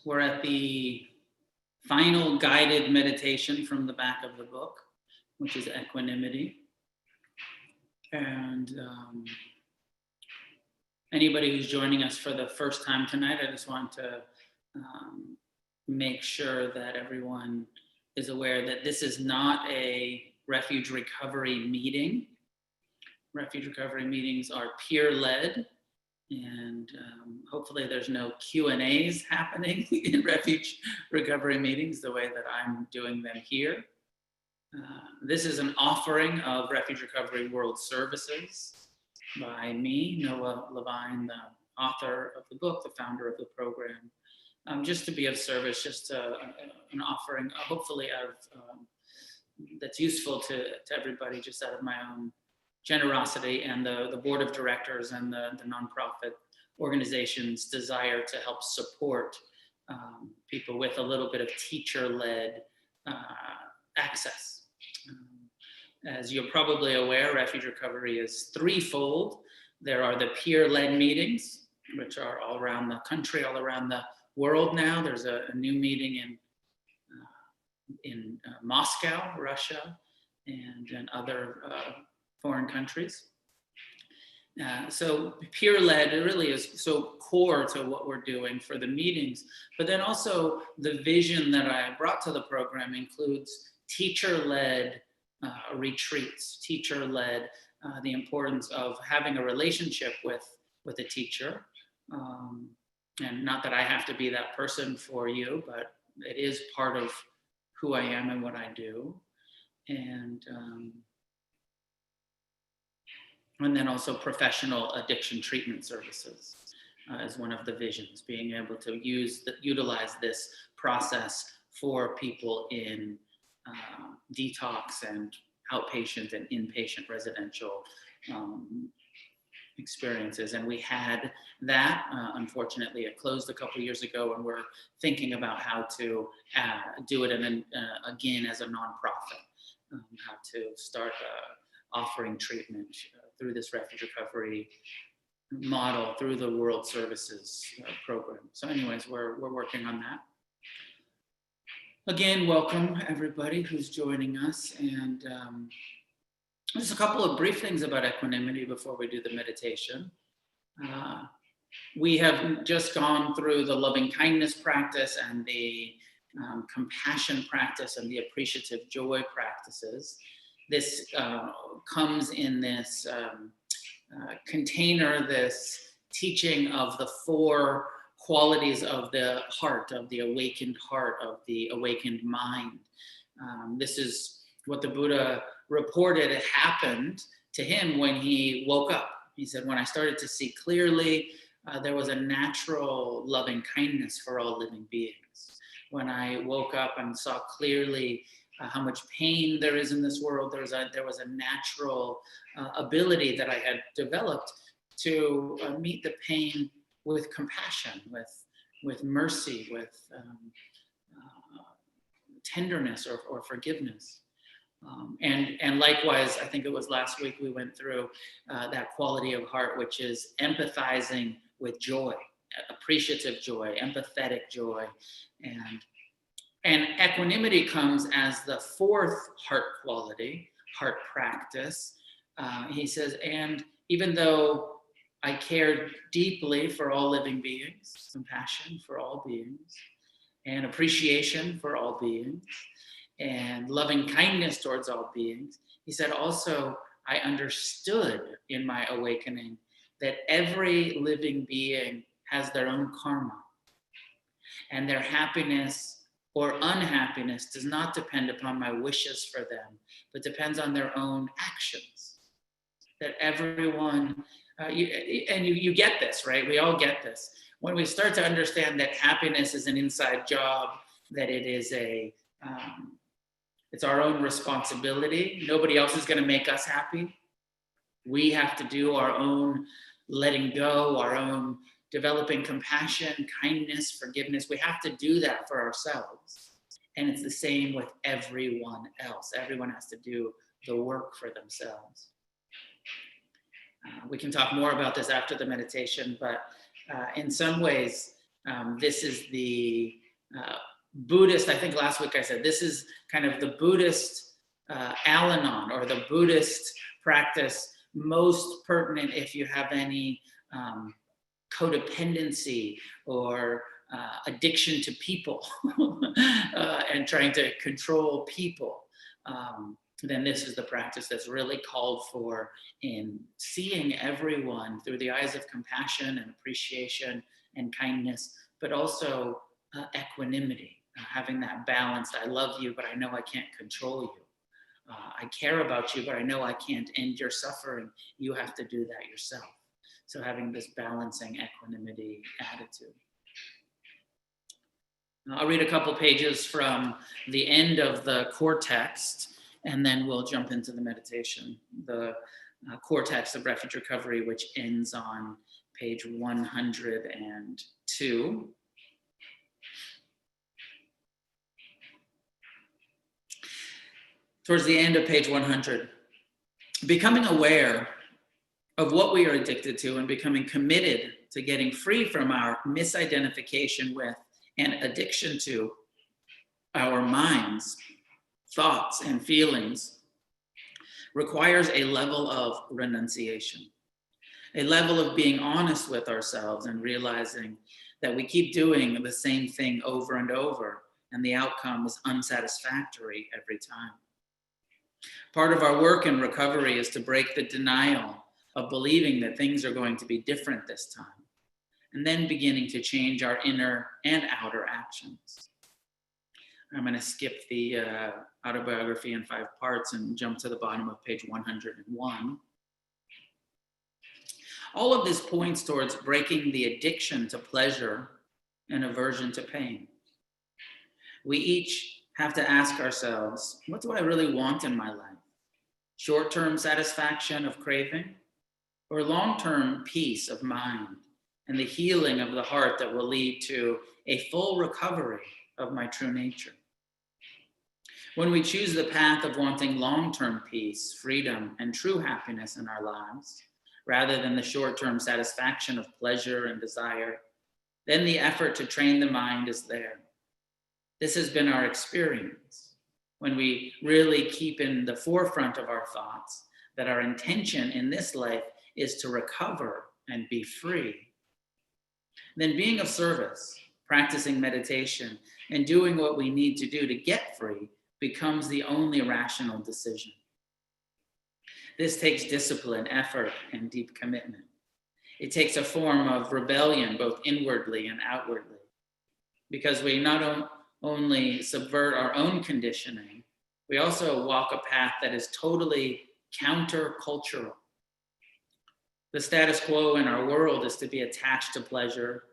We're at the final guided meditation from the back of the book, which is Equanimity. And anybody who's joining us for the first time tonight, I just want to make sure that everyone is aware that this is not a Refuge Recovery meeting. Refuge Recovery meetings are peer-led, and hopefully there's no Q&As happening in Refuge Recovery meetings the way that I'm doing them here. This is an offering of Refuge Recovery World Services by me, Noah Levine, the author of the book, the founder of the program, just to be of service, just an offering, hopefully that's useful to everybody, just out of my own generosity and the board of directors and the nonprofit organization's desire to help support people with a little bit of teacher-led access. As you're probably aware, Refuge Recovery is threefold. There are the peer-led meetings, which are all around the country, all around the world now. There's a new meeting in Moscow, Russia, and in other foreign countries. So peer-led really is so core to what we're doing for the meetings, but then also the vision that I brought to the program includes teacher-led retreats, teacher-led, the importance of having a relationship with a teacher. And not that I have to be that person for you, but it is part of who I am and what I do. And then also professional addiction treatment services is one of the visions, being able to utilize this process for people in detox and outpatient and inpatient residential experiences. And we had that. Unfortunately, it closed a couple years ago, and we're thinking about how to do it again as a nonprofit, how to start offering treatment through this Refuge Recovery model, through the World Services program. So anyways, we're working on that. Again, welcome everybody who's joining us. And just a couple of brief things about equanimity before we do the meditation. We have just gone through the loving kindness practice and the compassion practice and the appreciative joy practices. This comes in this container, this teaching of the four qualities of the heart, of the awakened mind. This is what the Buddha reported happened to him when he woke up. He said, when I started to see clearly, there was a natural loving kindness for all living beings. When I woke up and saw clearly how much pain there is in this world, there was a natural ability that I had developed to meet the pain with compassion, with mercy, with tenderness or forgiveness. And likewise, I think it was last week we went through that quality of heart, which is empathizing with joy, appreciative joy, empathetic joy. And equanimity comes as the fourth heart quality, heart practice. He says, and even though I care deeply for all living beings, compassion for all beings, and appreciation for all beings, and loving kindness towards all beings, he said also, I understood in my awakening that every living being has their own karma, and their happiness or unhappiness does not depend upon my wishes for them, but depends on their own actions. That everyone, you get this, right? We all get this. When we start to understand that happiness is an inside job, that it is it's our own responsibility. Nobody else is going to make us happy. We have to do our own letting go, our own developing compassion, kindness, forgiveness. We have to do that for ourselves. And it's the same with everyone else. Everyone has to do the work for themselves. We can talk more about this after the meditation, but in some ways, This is the Buddhist, I think last week I said, this is kind of the Buddhist Al-Anon, or the Buddhist practice most pertinent if you have any codependency or addiction to people and trying to control people. Then this is the practice that's really called for in seeing everyone through the eyes of compassion and appreciation and kindness, but also equanimity, having that balance. I love you, but I know I can't control you. I care about you, but I know I can't end your suffering. You have to do that yourself. So having this balancing equanimity attitude. I'll read a couple pages from the end of the core text, and then we'll jump into the meditation. The core text of Refuge Recovery, which ends on page 102. Towards the end of page 100, becoming aware of what we are addicted to and becoming committed to getting free from our misidentification with and addiction to our minds, thoughts, and feelings requires a level of renunciation, a level of being honest with ourselves and realizing that we keep doing the same thing over and over, and the outcome is unsatisfactory every time. Part of our work in recovery is to break the denial of believing that things are going to be different this time, and then beginning to change our inner and outer actions. I'm going to skip the autobiography in 5 parts and jump to the bottom of page 101. All of this points towards breaking the addiction to pleasure and aversion to pain. We each have to ask ourselves, what do I really want in my life? Short-term satisfaction of craving, or long-term peace of mind and the healing of the heart that will lead to a full recovery of my true nature? When we choose the path of wanting long-term peace, freedom, and true happiness in our lives, rather than the short-term satisfaction of pleasure and desire, then the effort to train the mind is there. This has been our experience when we really keep in the forefront of our thoughts that our intention in this life is to recover and be free. Then being of service, practicing meditation, and doing what we need to do to get free becomes the only rational decision. This takes discipline, effort, and deep commitment. It takes a form of rebellion, both inwardly and outwardly, because we not only subvert our own conditioning, we also walk a path that is totally counter-cultural. The status quo in our world is to be attached to pleasure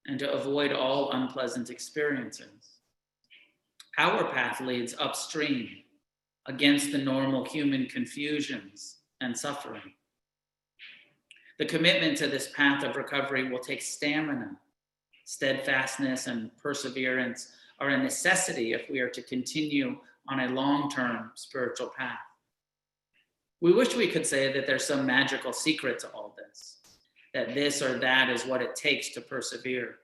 and to avoid all unpleasant experiences. Our path leads upstream against the normal human confusions and suffering. The commitment to this path of recovery will take stamina. Steadfastness and perseverance are a necessity if we are to continue on a long-term spiritual path. We wish we could say that there's some magical secret to all this, that this or that is what it takes to persevere,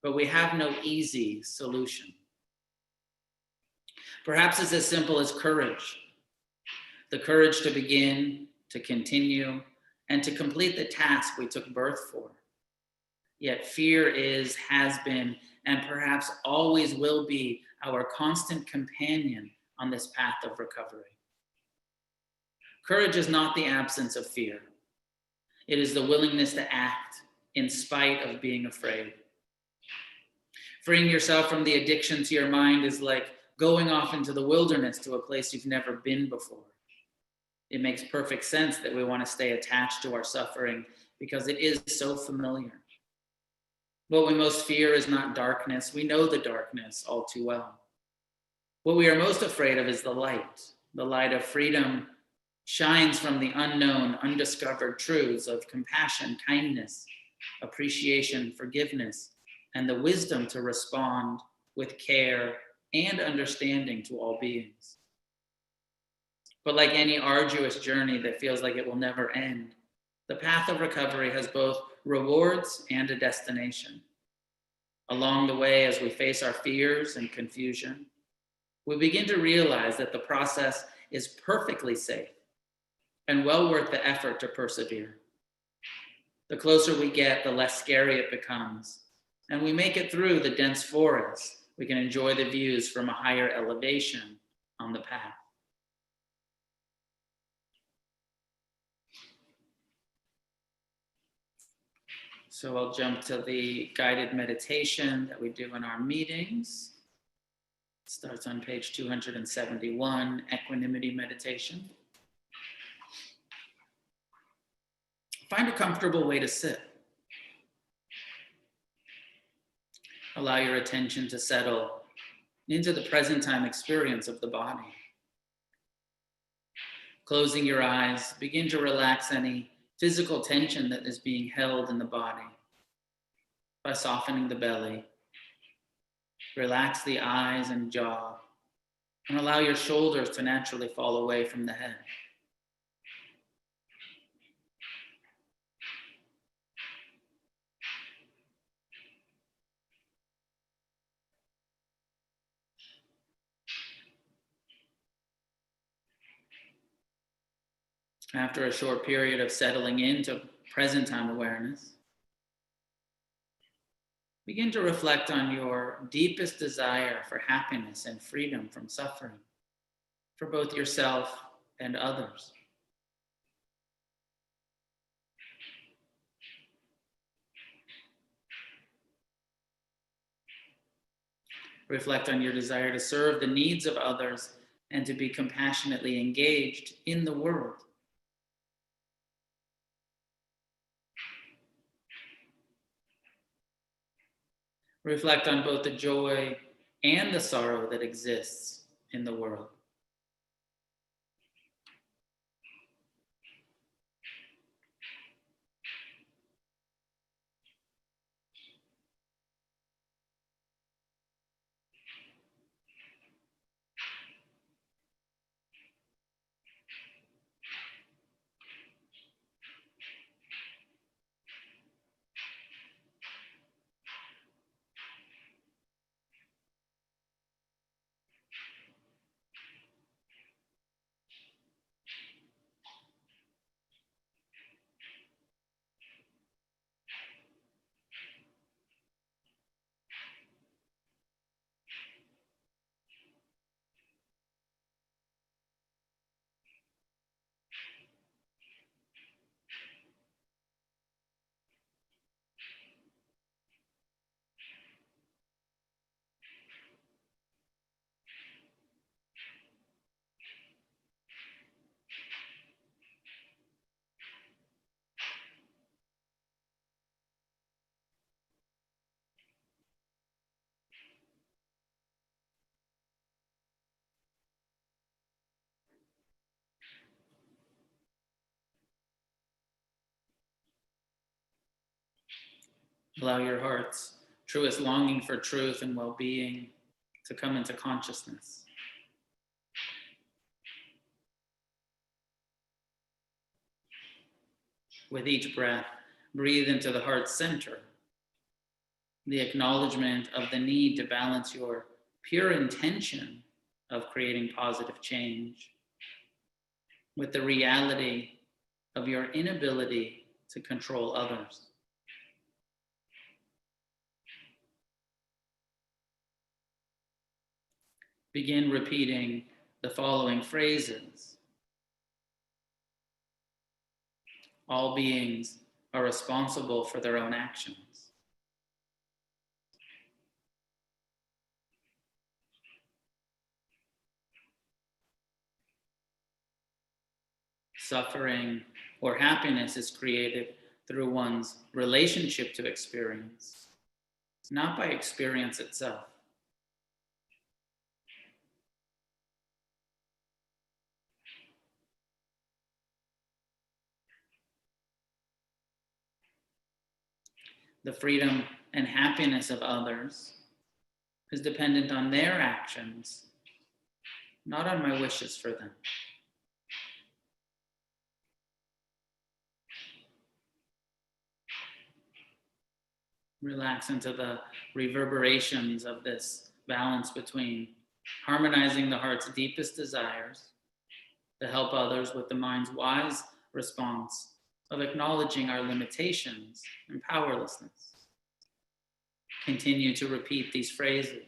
but we have no easy solution. Perhaps it's as simple as courage, the courage to begin, to continue, and to complete the task we took birth for. Yet fear is, has been, and perhaps always will be our constant companion on this path of recovery. Courage is not the absence of fear. It is the willingness to act in spite of being afraid. Freeing yourself from the addiction to your mind is like going off into the wilderness to a place you've never been before. It makes perfect sense that we want to stay attached to our suffering because it is so familiar. What we most fear is not darkness. We know the darkness all too well. What we are most afraid of is the light. The light of freedom shines from the unknown, undiscovered truths of compassion, kindness, appreciation, forgiveness, and the wisdom to respond with care and understanding to all beings. But like any arduous journey that feels like it will never end, the path of recovery has both rewards and a destination. Along the way, as we face our fears and confusion, we begin to realize that the process is perfectly safe and well worth the effort to persevere. The closer we get, the less scary it becomes, and we make it through the dense forest. We can enjoy the views from a higher elevation on the path. So I'll jump to the guided meditation that we do in our meetings. It starts on page 271, Equanimity Meditation. Find a comfortable way to sit. Allow your attention to settle into the present time experience of the body. Closing your eyes, begin to relax any physical tension that is being held in the body by softening the belly. Relax the eyes and jaw, and allow your shoulders to naturally fall away from the head. After a short period of settling into present time awareness, begin to reflect on your deepest desire for happiness and freedom from suffering for both yourself and others. Reflect on your desire to serve the needs of others and to be compassionately engaged in the world. Reflect on both the joy and the sorrow that exists in the world. Allow your heart's truest longing for truth and well-being to come into consciousness. With each breath, breathe into the heart's center, the acknowledgement of the need to balance your pure intention of creating positive change with the reality of your inability to control others. Begin repeating the following phrases. All beings are responsible for their own actions. Suffering or happiness is created through one's relationship to experience, not by experience itself. The freedom and happiness of others is dependent on their actions, not on my wishes for them. Relax into the reverberations of this balance between harmonizing the heart's deepest desires to help others with the mind's wise response of acknowledging our limitations and powerlessness. Continue to repeat these phrases.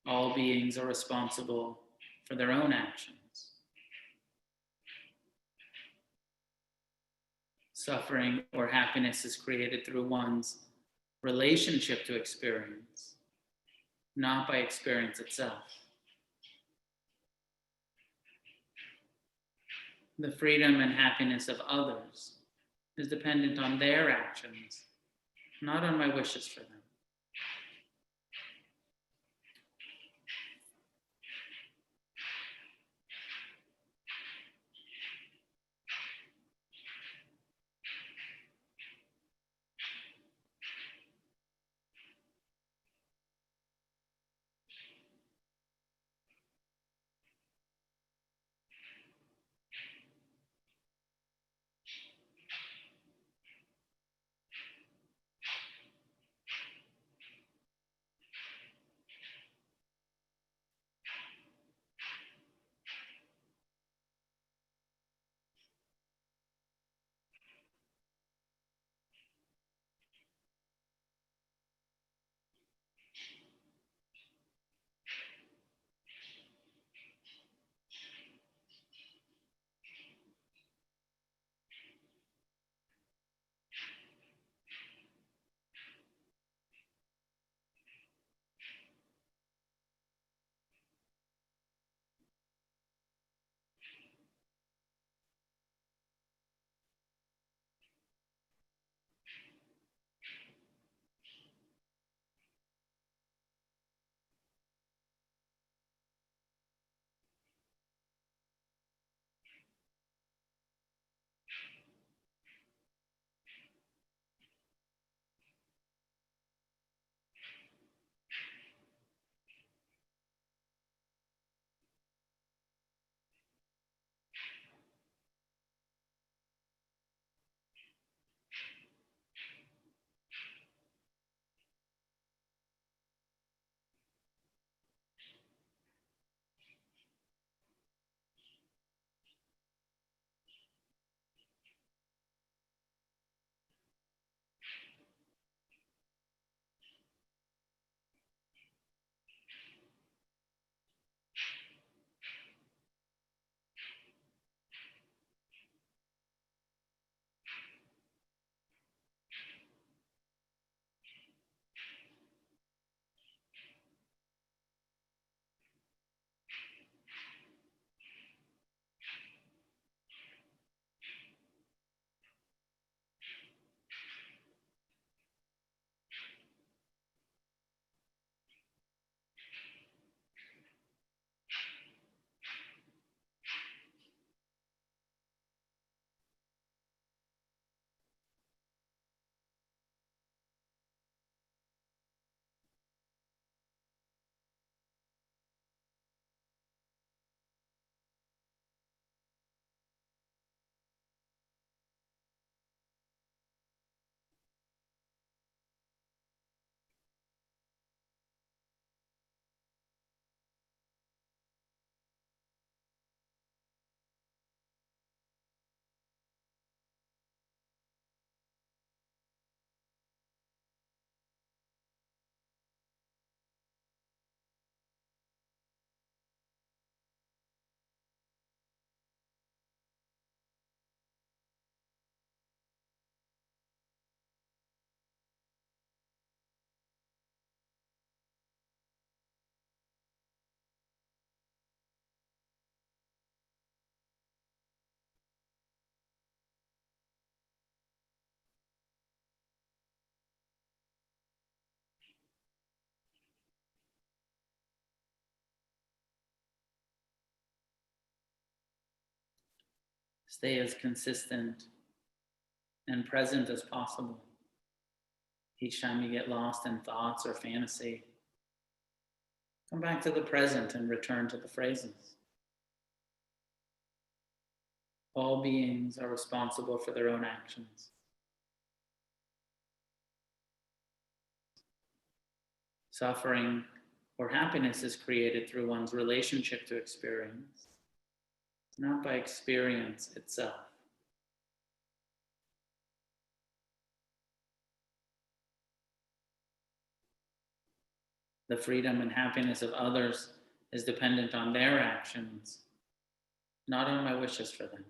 All beings are responsible for their own actions. Suffering or happiness is created through one's relationship to experience, not by experience itself. The freedom and happiness of others is dependent on their actions, not on my wishes for them. Stay as consistent and present as possible. Each time you get lost in thoughts or fantasy, come back to the present and return to the phrases. All beings are responsible for their own actions. Suffering or happiness is created through one's relationship to experience, not by experience itself. The freedom and happiness of others is dependent on their actions, not on my wishes for them.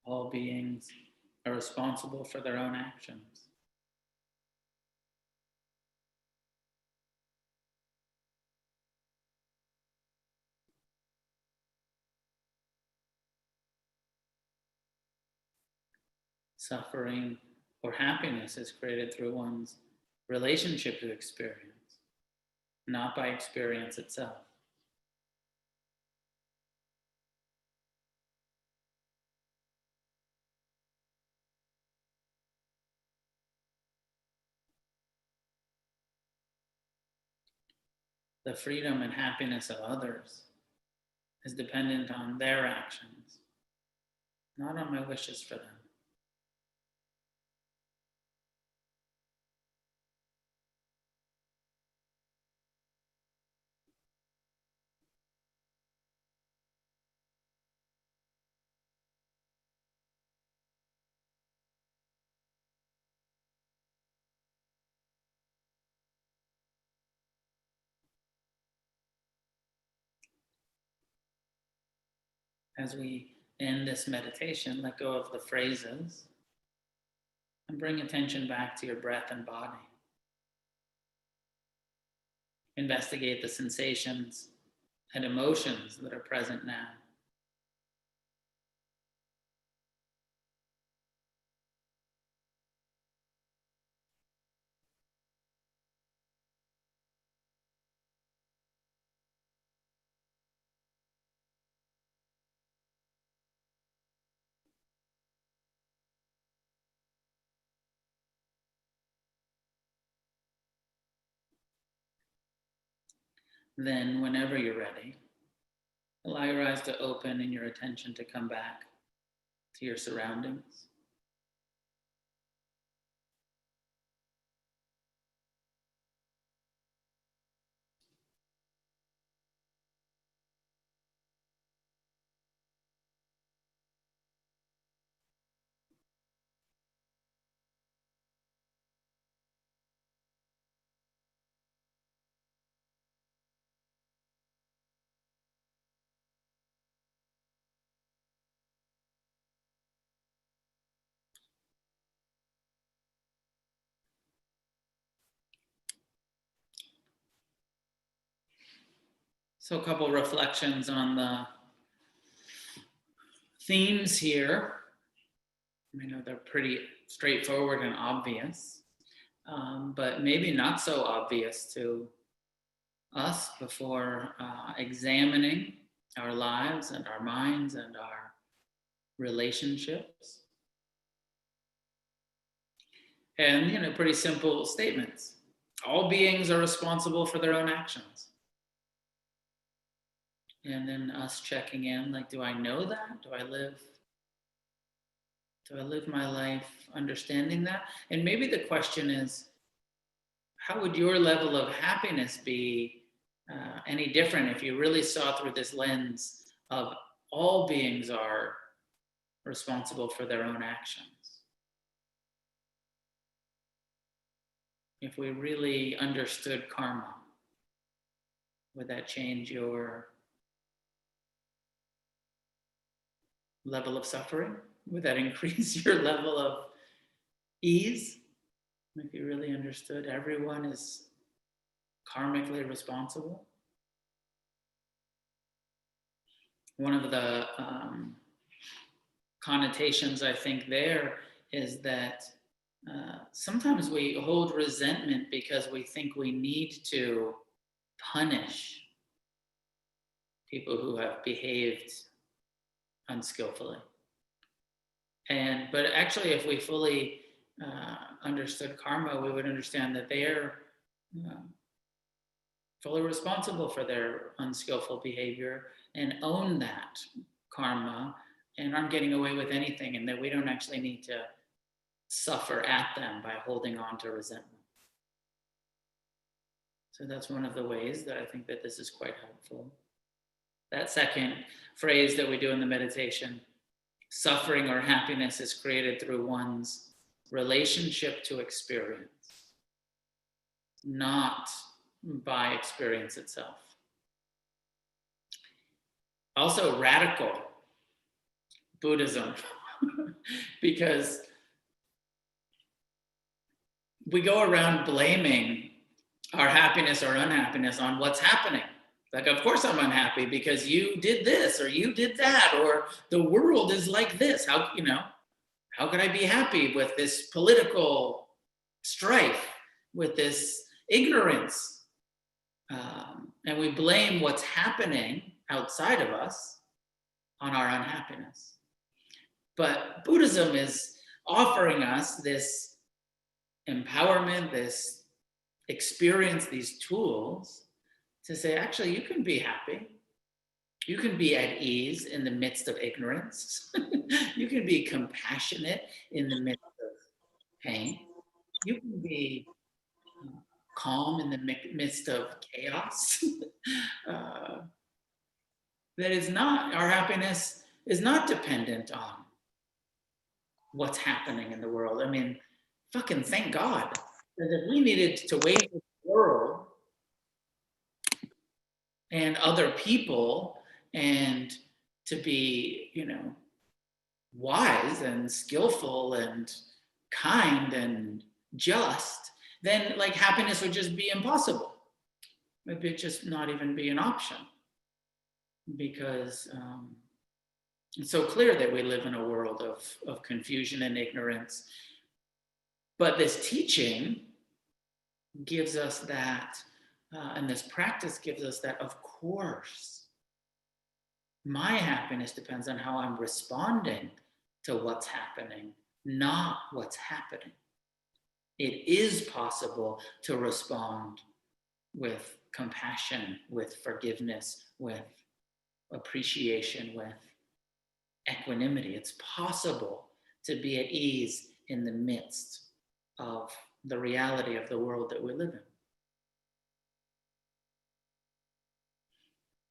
All beings are responsible for their own actions. Suffering or happiness is created through one's relationship to experience, not by experience itself. The freedom and happiness of others is dependent on their actions, not on my wishes for them. As we end this meditation, let go of the phrases and bring attention back to your breath and body. Investigate the sensations and emotions that are present now. Then, whenever you're ready, allow your eyes to open and your attention to come back to your surroundings. So a couple reflections on the themes here. I know they're pretty straightforward and obvious, but maybe not so obvious to us before examining our lives and our minds and our relationships. And, pretty simple statements. All beings are responsible for their own actions. And then us checking in, like, do I know that? Do I live my life understanding that? And maybe the question is, how would your level of happiness be any different if you really saw through this lens of all beings are responsible for their own actions? If we really understood karma, would that change your level of suffering? Would that increase your level of ease? If you really understood everyone is karmically responsible. One of the connotations I think there is that sometimes we hold resentment because we think we need to punish people who have behaved unskillfully. But actually, if we fully understood karma, we would understand that they are fully responsible for their unskillful behavior and own that karma and aren't getting away with anything, and that we don't actually need to suffer at them by holding on to resentment. So that's one of the ways that I think that this is quite helpful. That second phrase that we do in the meditation, suffering or happiness is created through one's relationship to experience, not by experience itself. Also, radical Buddhism because we go around blaming our happiness or unhappiness on what's happening. Like, of course I'm unhappy because you did this or you did that, or the world is like this. How could I be happy with this political strife, with this ignorance? And we blame what's happening outside of us on our unhappiness. But Buddhism is offering us this empowerment, this experience, these tools to say, actually, you can be happy. You can be at ease in the midst of ignorance. You can be compassionate in the midst of pain. You can be calm in the midst of chaos. That is not, our happiness is not dependent on what's happening in the world. I mean, fucking thank God. Because if we needed to wait for the world and other people and to be, wise and skillful and kind and just, then like happiness would just be impossible. It would just not even be an option, because it's so clear that we live in a world of confusion and ignorance. But this teaching gives us that, and this practice gives us that, of course, my happiness depends on how I'm responding to what's happening, not what's happening. It is possible to respond with compassion, with forgiveness, with appreciation, with equanimity. It's possible to be at ease in the midst of the reality of the world that we live in.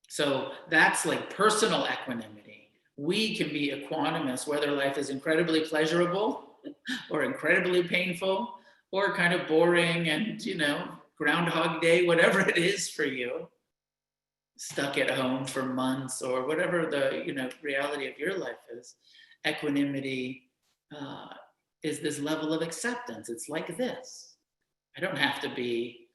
So that's like personal equanimity. We can be equanimous whether life is incredibly pleasurable or incredibly painful or kind of boring and, Groundhog Day, whatever it is for you, stuck at home for months or whatever the, reality of your life is. Equanimity is this level of acceptance. It's like this. I don't have to be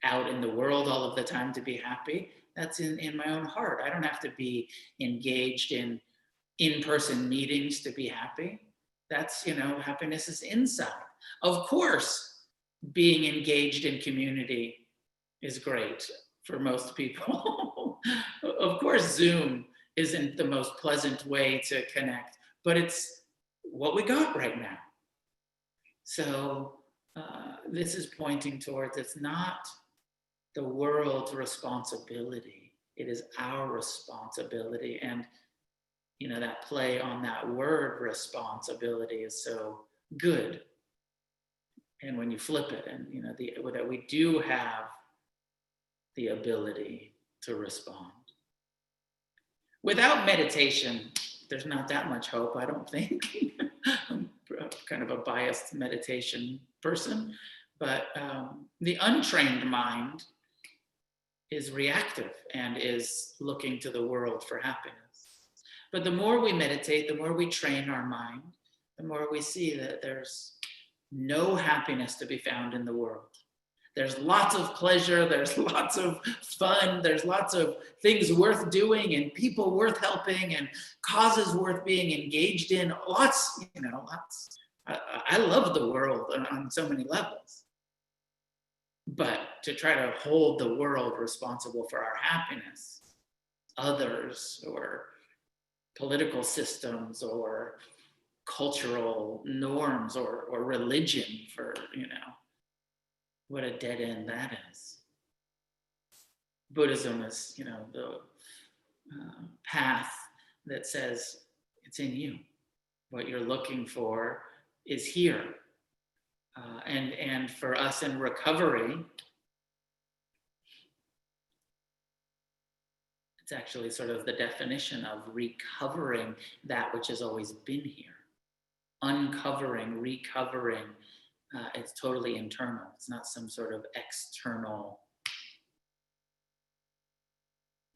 out in the world all of the time to be happy. That's in my own heart. I don't have to be engaged in in-person meetings to be happy. That's, happiness is inside. Of course, being engaged in community is great for most people. Of course, Zoom isn't the most pleasant way to connect, but it's what we got right now. So this is pointing towards, it's not the world's responsibility. It is our responsibility. And, that play on that word responsibility is so good. And when you flip it and, that we do have the ability to respond. Without meditation, there's not that much hope, I don't think. I'm kind of a biased meditation person, but the untrained mind is reactive and is looking to the world for happiness. But the more we meditate, the more we train our mind, the more we see that there's no happiness to be found in the world. There's lots of pleasure, there's lots of fun, there's lots of things worth doing and people worth helping and causes worth being engaged in. Lots. I love the world on so many levels. But to try to hold the world responsible for our happiness, others or political systems or cultural norms or religion for, what a dead end that is. Buddhism is, the path that says it's in you. What you're looking for is here. And for us in recovery, it's actually sort of the definition of recovering that which has always been here. Uncovering, recovering, it's totally internal. It's not some sort of external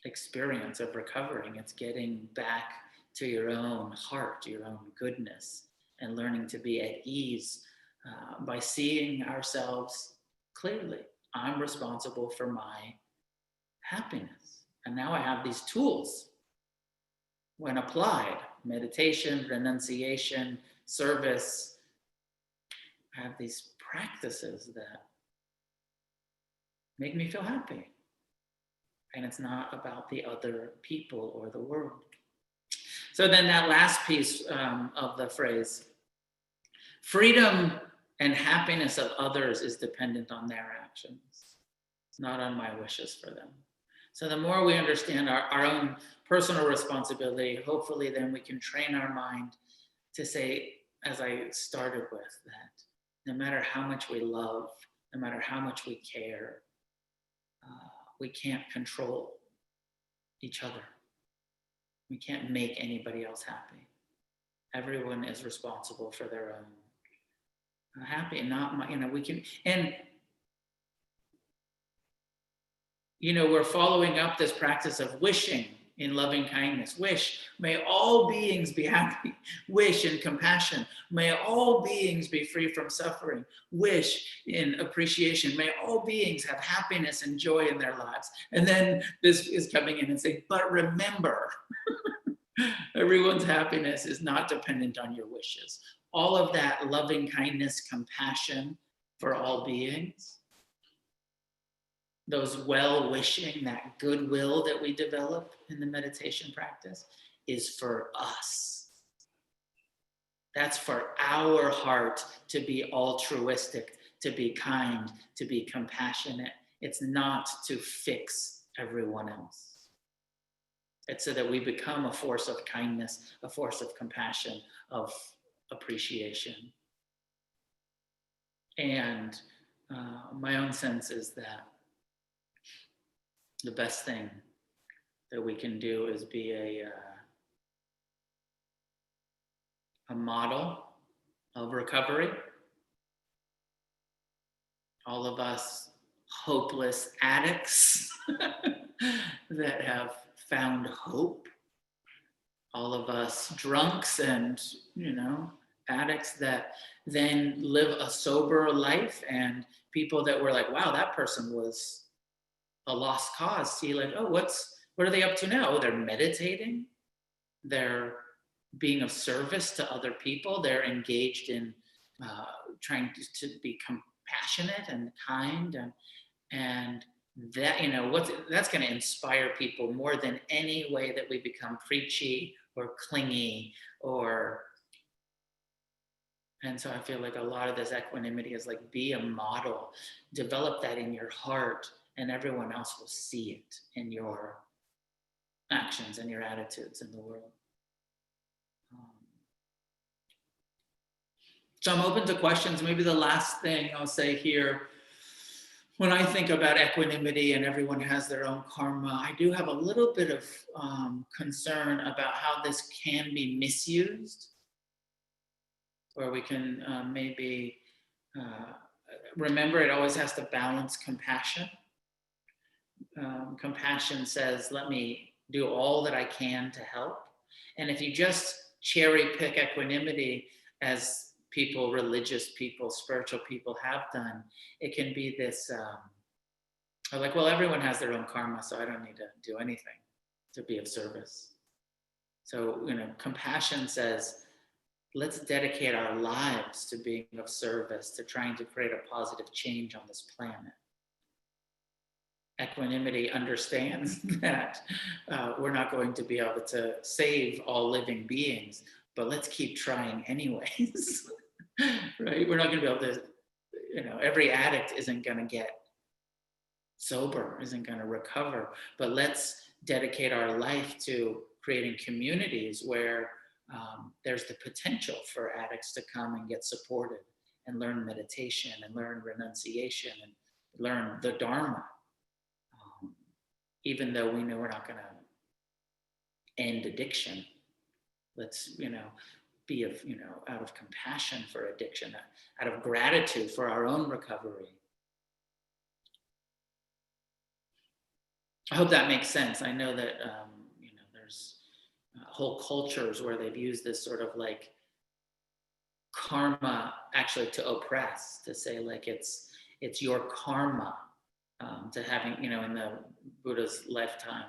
experience of recovering. It's getting back to your own heart, your own goodness, and learning to be at ease by seeing ourselves clearly. I'm responsible for my happiness. And now I have these tools. When applied, meditation, renunciation, service, I have these practices that make me feel happy. And it's not about the other people or the world. So then that last piece of the phrase, freedom and happiness of others is dependent on their actions, not on my wishes for them. So the more we understand our own personal responsibility, hopefully then we can train our mind to say, as I started with, that no matter how much we love, no matter how much we care, we can't control each other. We can't make anybody else happy. Everyone is responsible for their own happy, and not my, we can, and we're following up this practice of wishing in loving kindness. Wish, may all beings be happy. Wish in compassion, may all beings be free from suffering. Wish in appreciation, may all beings have happiness and joy in their lives. And then this is coming in and saying, but remember, everyone's happiness is not dependent on your wishes. All of that loving kindness, compassion for all beings, those well-wishing, that goodwill that we develop in the meditation practice is for us. That's for our heart to be altruistic, to be kind, to be compassionate. It's not to fix everyone else. It's so that we become a force of kindness, a force of compassion, of appreciation. And my own sense is that the best thing that we can do is be a model of recovery. All of us hopeless addicts that have found hope. All of us drunks and, addicts that then live a sober life, and people that were like, wow, that person was a lost cause. See, like, oh, what are they up to now? Oh, they're meditating. They're being of service to other people. They're engaged in trying to be compassionate and kind, and that, that's going to inspire people more than any way that we become preachy or clingy and so I feel like a lot of this equanimity is like, be a model, develop that in your heart, and everyone else will see it in your actions and your attitudes in the world. So I'm open to questions. Maybe the last thing I'll say here, when I think about equanimity and everyone has their own karma, I do have a little bit of concern about how this can be misused, where we can maybe remember it always has to balance compassion. Compassion says, let me do all that I can to help. And if you just cherry pick equanimity, as people, religious people, spiritual people have done, it can be this, like, well, everyone has their own karma, so I don't need to do anything to be of service. So, compassion says, let's dedicate our lives to being of service, to trying to create a positive change on this planet. Equanimity understands that we're not going to be able to save all living beings, but let's keep trying anyways, right? We're not going to be able to, every addict isn't going to get sober, isn't going to recover, but let's dedicate our life to creating communities where there's the potential for addicts to come and get supported and learn meditation and learn renunciation and learn the Dharma. Even though we know we're not going to end addiction, let's, be of, out of compassion for addiction, out of gratitude for our own recovery. I hope that makes sense. I know that, there's whole cultures where they've used this sort of like karma actually to oppress, to say like it's your karma, to having, you know, in the Buddha's lifetime,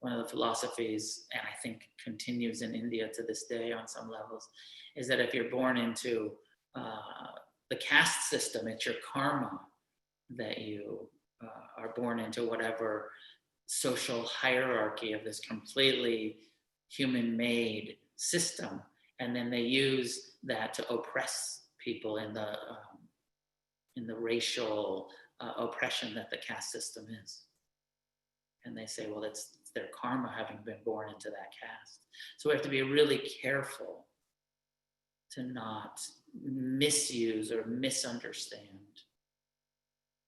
one of the philosophies, and I think continues in India to this day on some levels, is that if you're born into the caste system, it's your karma that you are born into whatever social hierarchy of this completely human-made system, and then they use that to oppress people in the racial oppression that the caste system is. And they say, well, it's their karma having been born into that caste. So we have to be really careful to not misuse or misunderstand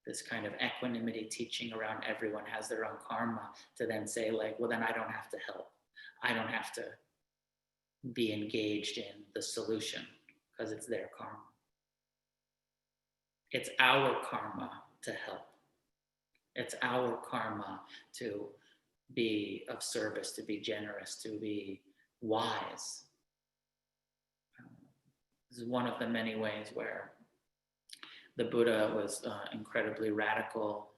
this kind of equanimity teaching around everyone has their own karma, to then say like, well, then I don't have to help. I don't have to be engaged in the solution because it's their karma. It's our karma to help. It's our karma to be of service, to be generous, to be wise. This is one of the many ways where the Buddha was incredibly radical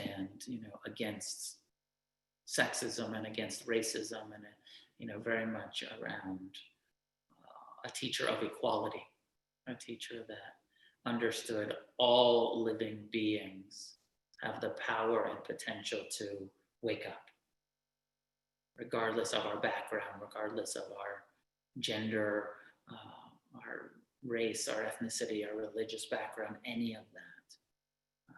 and, you know, against sexism and against racism, and, you know, very much around a teacher of equality, a teacher that understood all living beings have the power and potential to wake up, regardless of our background, regardless of our gender, our race, our ethnicity, our religious background, any of that.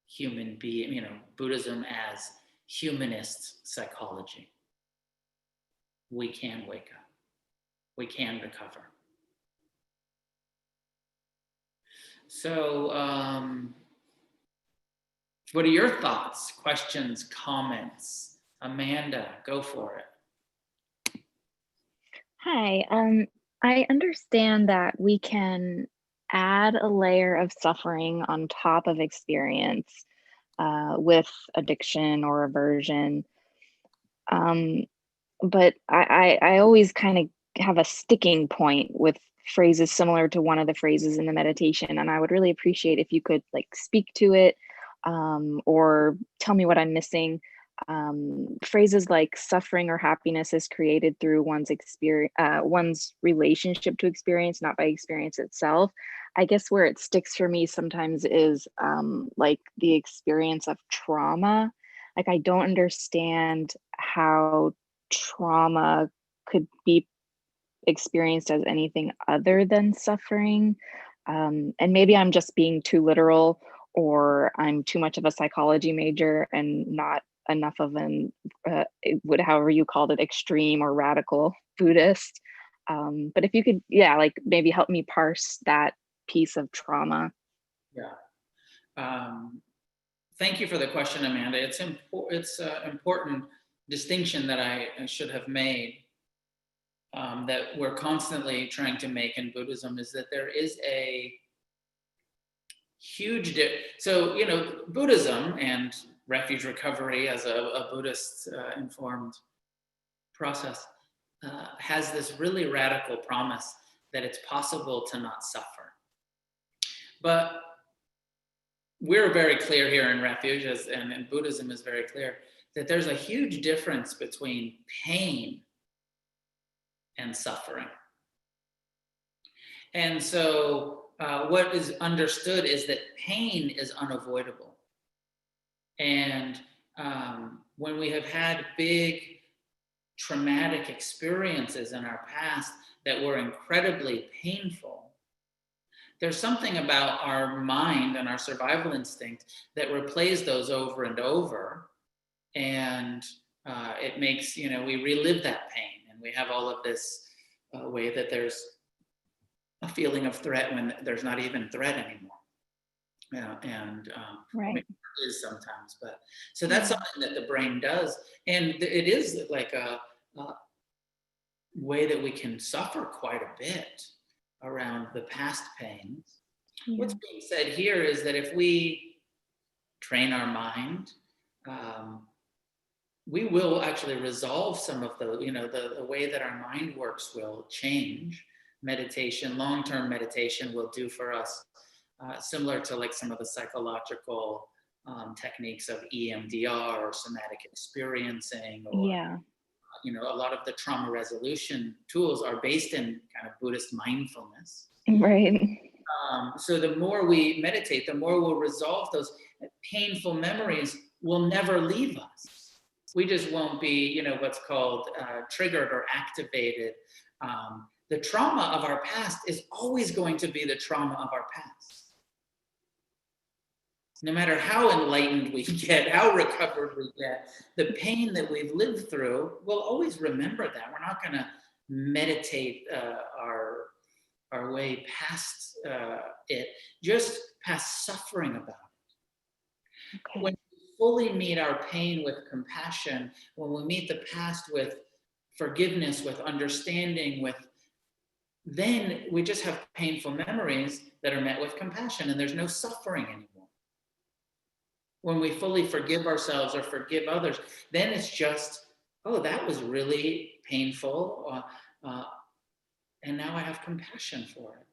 Human being, you know, Buddhism as humanist psychology. We can wake up. We can recover. So, what are your thoughts, questions, comments? Amanda, go for it. Hi, I understand that we can add a layer of suffering on top of experience with addiction or aversion. But I always kind of have a sticking point with phrases similar to one of the phrases in the meditation, and I would really appreciate if you could like speak to it or tell me what I'm missing. Phrases like suffering or happiness is created through one's experience, one's relationship to experience, not by experience itself. I guess where it sticks for me sometimes is like the experience of trauma. Like I don't understand how trauma could be experienced as anything other than suffering. And maybe I'm just being too literal, or I'm too much of a psychology major and not enough of an, however you called it, extreme or radical Buddhist. But if you could, yeah, like maybe help me parse that piece of trauma. Yeah. Thank you for the question, Amanda. It's an important distinction that I should have made, that we're constantly trying to make in Buddhism, is that there is a huge so, you know, Buddhism and Refuge Recovery as a Buddhist informed process has this really radical promise that it's possible to not suffer. But we're very clear here in Refuge, and Buddhism is very clear, that there's a huge difference between pain and suffering. And so what is understood is that pain is unavoidable. And when we have had big traumatic experiences in our past that were incredibly painful, there's something about our mind and our survival instinct that replays those over and over. And it makes, you know, we relive that pain, and we have all of this way that there's a feeling of threat when there's not even threat anymore. Yeah, and Right. it is sometimes, but so that's something that the brain does, and it is like a way that we can suffer quite a bit around the past pains. Yeah. What's being said here is that if we train our mind, we will actually resolve some of the way that our mind works will change. Meditation, long-term meditation will do for us, similar to like some of the psychological techniques of EMDR or somatic experiencing, or Yeah. a lot of the trauma resolution tools are based in kind of Buddhist mindfulness. Right. So the more we meditate, the more we'll resolve those painful memories will never leave us. We just won't be, what's called triggered or activated. The trauma of our past is always going to be the trauma of our past. No matter how enlightened we get, how recovered we get, the pain that we've lived through, we'll always remember that. We're not going to meditate our way past it, just past suffering about it. Okay. When we fully meet our pain with compassion, when we meet the past with forgiveness, with understanding, then we just have painful memories that are met with compassion, and there's no suffering anymore. When we fully forgive ourselves or forgive others, then it's just, oh, that was really painful, and now I have compassion for it.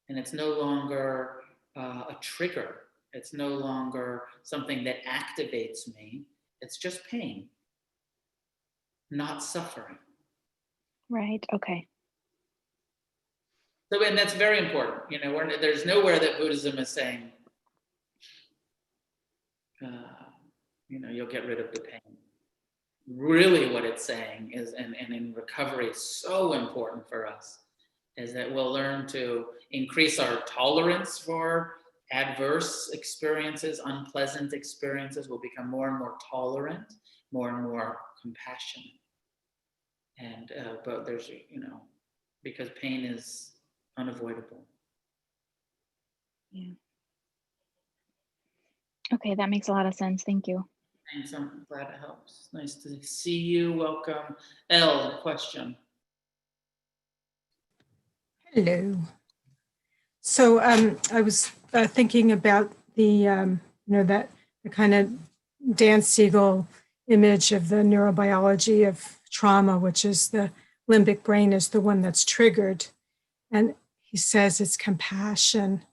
And it's no longer a trigger. It's no longer something that activates me. It's just pain, not suffering. Right. Okay. So, and that's very important. There's nowhere that Buddhism is saying, you'll get rid of the pain. Really what it's saying is, and in recovery, it's so important for us, is that we'll learn to increase our tolerance for adverse experiences, unpleasant experiences. We'll become more and more tolerant, more and more compassionate. And, but there's, because pain is unavoidable. Yeah. Okay, that makes a lot of sense. Thank you. Thanks, I'm glad it helps. Nice to see you. Welcome. Elle, question. Hello. So I was thinking about the kind of Dan Siegel image of the neurobiology of trauma, which is the limbic brain is the one that's triggered. And he says it's compassion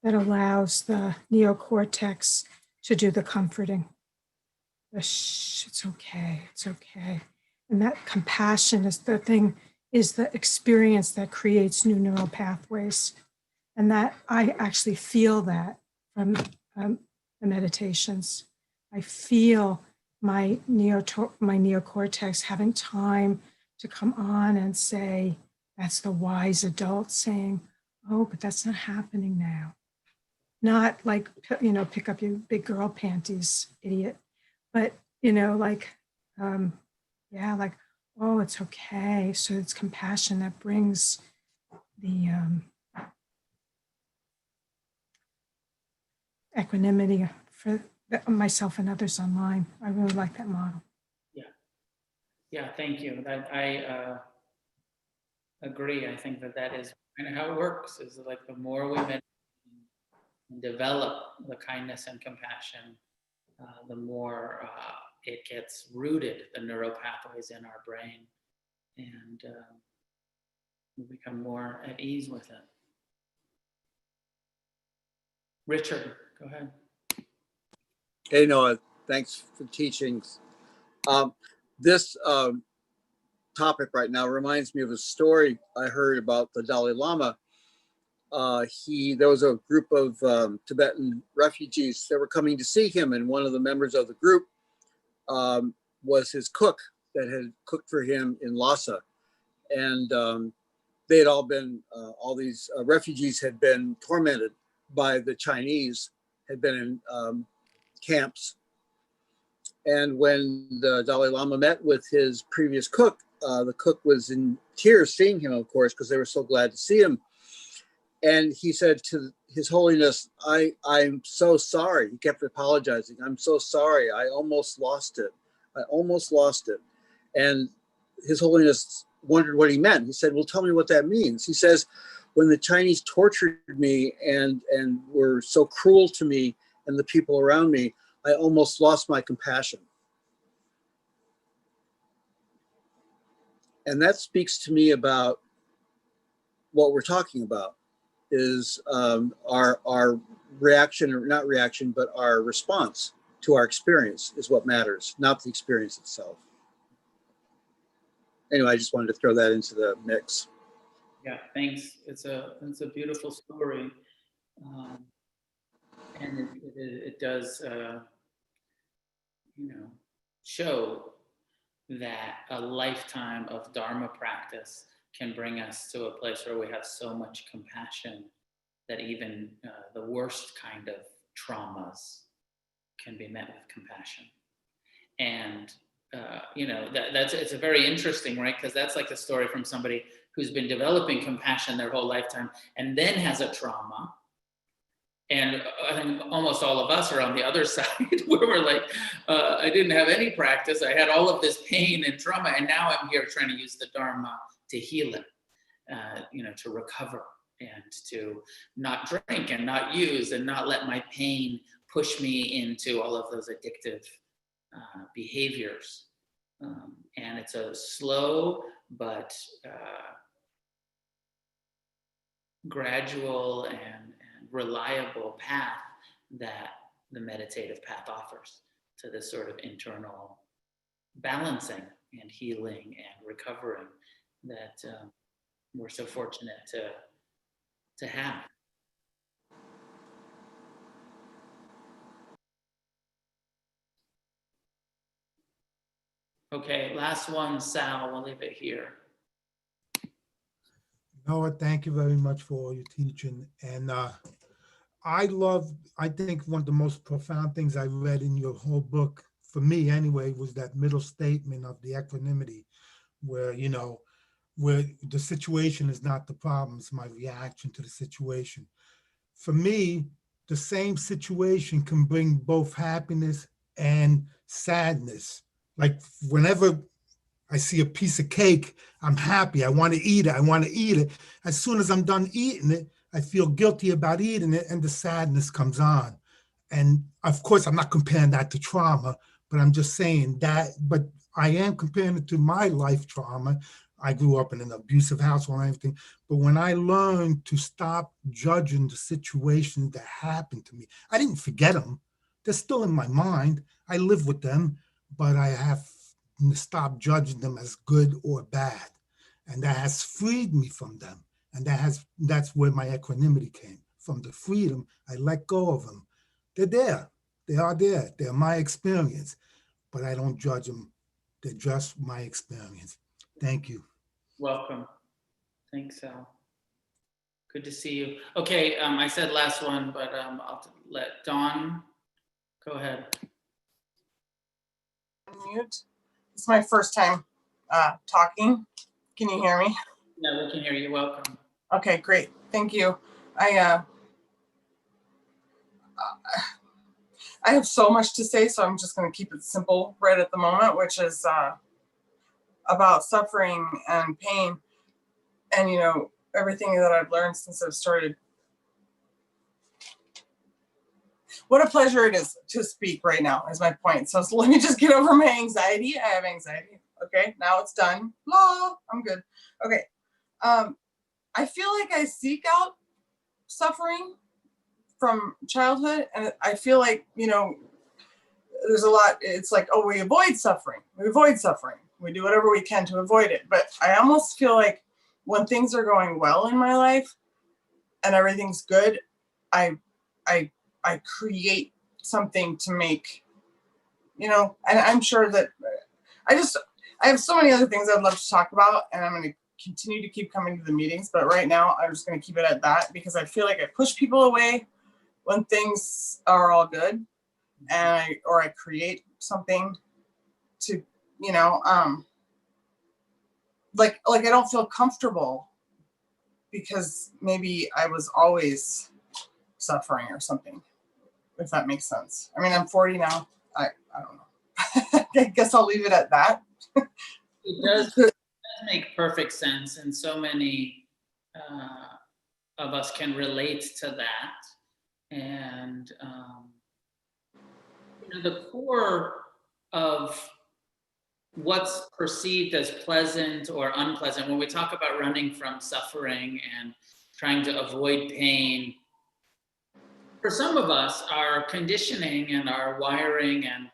that allows the neocortex to do the comforting. It's okay, it's okay. And that compassion is the experience that creates new neural pathways. And that I actually feel that from the meditations. I feel my neocortex having time to come on and say, that's the wise adult saying, oh, but that's not happening now. Not like, pick up your big girl panties, idiot. But, oh, it's okay. So it's compassion that brings the equanimity for myself and others online. I really like that model. Yeah, thank you. I agree. I think that is kind of how it works, is like the more we meditate and develop the kindness and compassion, the more it gets rooted, the neural pathways in our brain, and we become more at ease with it. Richard, go ahead. Hey, Noah, thanks for teaching. This topic right now reminds me of a story I heard about the Dalai Lama. There was a group of Tibetan refugees that were coming to see him, and one of the members of the group was his cook that had cooked for him in Lhasa. And they had all these refugees had been tormented by the Chinese, had been in camps. And when the Dalai Lama met with his previous cook, the cook was in tears seeing him, of course, because they were so glad to see him. And he said to His Holiness, I'm so sorry. He kept apologizing. I'm so sorry. I almost lost it. I almost lost it. And His Holiness wondered what he meant. He said, well, tell me what that means. He says, when the Chinese tortured me and were so cruel to me and the people around me, I almost lost my compassion. And that speaks to me about what we're talking about is our reaction, or not reaction, but our response to our experience is what matters, not the experience itself. Anyway, I just wanted to throw that into the mix. Yeah, thanks. It's a beautiful story, and it does show that a lifetime of Dharma practice can bring us to a place where we have so much compassion that even the worst kind of traumas can be met with compassion. And it's a very interesting, right? Because that's like a story from somebody who's been developing compassion their whole lifetime and then has a trauma. And I think almost all of us are on the other side where we're like, I didn't have any practice. I had all of this pain and trauma, and now I'm here trying to use the Dharma to heal it, to recover and to not drink and not use and not let my pain push me into all of those addictive behaviors. And it's a slow but gradual and reliable path that the meditative path offers to this sort of internal balancing and healing and recovering that we're so fortunate to have. Okay, last one, Sal, we'll leave it here. Noah, thank you very much for all your teaching. And I think one of the most profound things I read in your whole book, for me anyway, was that middle statement of the equanimity, where, where the situation is not the problem, it's my reaction to the situation. For me, the same situation can bring both happiness and sadness. Like whenever I see a piece of cake, I'm happy. I want to eat it. As soon as I'm done eating it, I feel guilty about eating it, and the sadness comes on. And of course, I'm not comparing that to trauma, but I'm just saying that, but I am comparing it to my life trauma. I grew up in an abusive household and everything. But when I learned to stop judging the situations that happened to me, I didn't forget them. They're still in my mind. I live with them, but I have stop judging them as good or bad. And that has freed me from them. And that's where my equanimity came from, the freedom. I let go of them. They're there. They are there. They're my experience, but I don't judge them. They're just my experience. Thank you. Welcome. Thanks, Sal. Good to see you. Okay, I said last one, but I'll let Dawn go ahead. Mute. It's my first time talking. Can you hear me? Yeah, we can hear you. Welcome. Okay, great. Thank you. I have so much to say, so I'm just going to keep it simple right at the moment, which is about suffering and pain, and everything that I've learned since I've started. What a pleasure it is to speak right now is my point. So let me just get over my anxiety. I have anxiety. Okay, now it's done. La, I'm good. Okay. I feel like I seek out suffering from childhood, and I feel like, there's a lot, it's like, oh, we avoid suffering. We avoid suffering. We do whatever we can to avoid it. But I almost feel like when things are going well in my life and everything's good, I create something to make, and I'm sure that I have so many other things I'd love to talk about, and I'm going to continue to keep coming to the meetings. But right now, I'm just going to keep it at that, because I feel like I push people away when things are all good, and I create something to, like I don't feel comfortable because maybe I was always suffering or something, if that makes sense. I mean, I'm 40 now. I don't know. I guess I'll leave it at that. It does make perfect sense, and so many of us can relate to that. And the core of what's perceived as pleasant or unpleasant. When we talk about running from suffering and trying to avoid pain, for some of us, our conditioning and our wiring and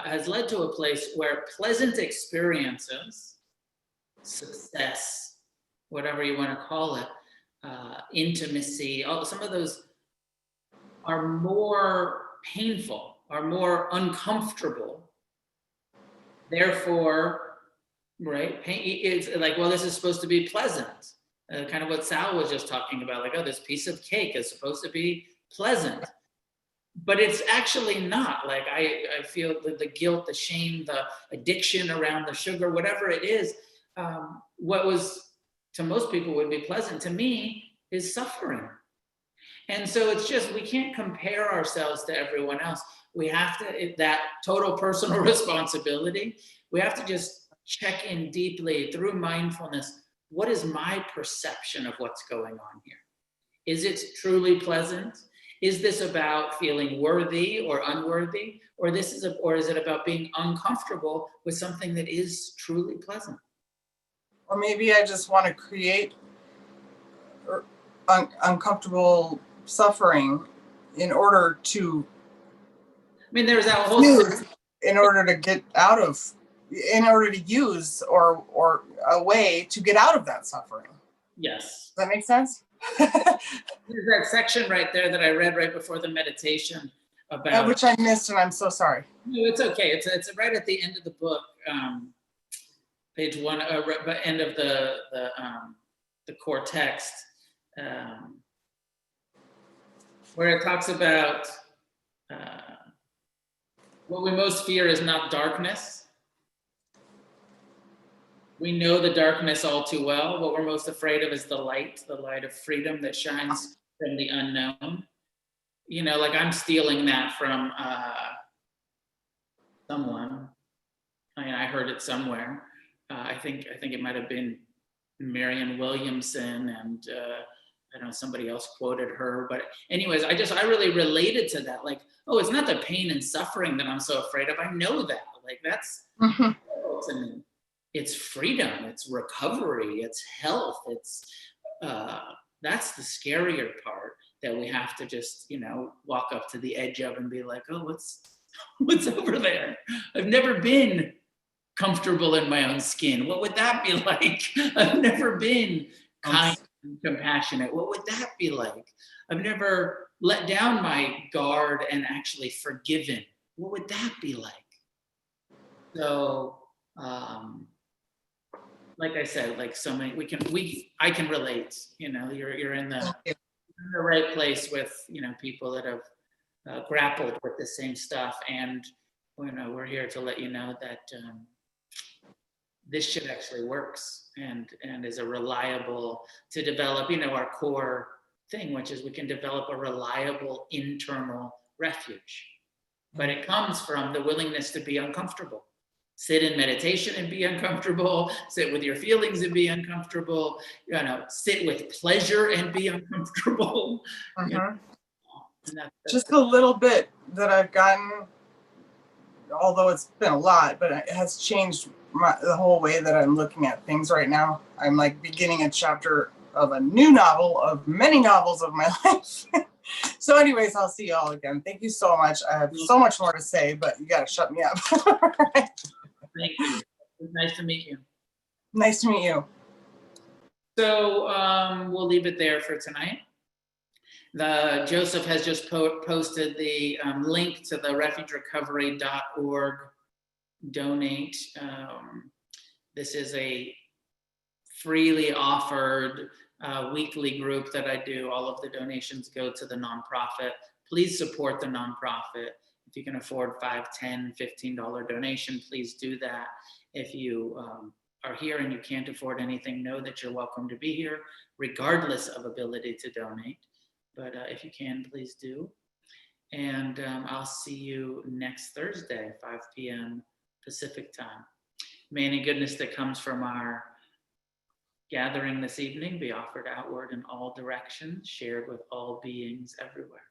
has led to a place where pleasant experiences, success, whatever you want to call it, intimacy, some of those are more painful, are more uncomfortable. Therefore, right, pain, it's like, well, this is supposed to be pleasant. Kind of what Sal was just talking about, like, oh, this piece of cake is supposed to be pleasant. But it's actually not. Like, I feel the guilt, the shame, the addiction around the sugar, whatever it is, what was to most people would be pleasant, to me is suffering. And so it's just, we can't compare ourselves to everyone else. We have to, that total personal responsibility, we have to just check in deeply through mindfulness. What is my perception of what's going on here? Is it truly pleasant? Is this about feeling worthy or unworthy? Or is it about being uncomfortable with something that is truly pleasant? Or maybe I just want to create uncomfortable suffering in order to There's that whole in order to get out of, in order to use or a way to get out of that suffering. Yes. Does that make sense? There's that section right there that I read right before the meditation about, which I missed, and I'm so sorry. No, it's okay. It's right at the end of the book, page 1, end of the core text, where it talks about what we most fear is not darkness. We know the darkness all too well. What we're most afraid of is the light of freedom that shines from the unknown. Like, I'm stealing that from someone. I heard it somewhere. I think it might have been Marianne Williamson, and I don't know, somebody else quoted her. But anyways, I really related to that. Like, oh, it's not the pain and suffering that I'm so afraid of. I know that. Like, that's to me. It's freedom, it's recovery, it's health, it's that's the scarier part that we have to just, walk up to the edge of and be like, oh, what's over there? I've never been comfortable in my own skin. What would that be like? I've never been kind and compassionate. What would that be like? I've never let down my guard and actually forgiven. What would that be like? So, like I said, like so many, I can relate, you're in the right place with, people that have grappled with the same stuff. And, we're here to let you know that this shit actually works and is a reliable, to develop, our core thing, which is we can develop a reliable internal refuge. But it comes from the willingness to be uncomfortable. Sit in meditation and be uncomfortable, sit with your feelings and be uncomfortable, sit with pleasure and be uncomfortable. Just a little bit that I've gotten, although it's been a lot, but it has changed the whole way that I'm looking at things right now. I'm like beginning a chapter of a new novel of many novels of my life. So anyways, I'll see you all again. Thank you so much. I have so much more to say, but you got to shut me up. Thank you. It's nice to meet you. Nice to meet you. So we'll leave it there for tonight. Joseph has just posted the link to the refugerecovery.org donate. This is a freely offered weekly group that I do. All of the donations go to the nonprofit. Please support the nonprofit. If you can afford $5, $10, $15 donation, please do that. If you are here and you can't afford anything, know that you're welcome to be here, regardless of ability to donate. But if you can, please do. And I'll see you next Thursday, 5 p.m. Pacific time. May any goodness that comes from our gathering this evening be offered outward in all directions, shared with all beings everywhere.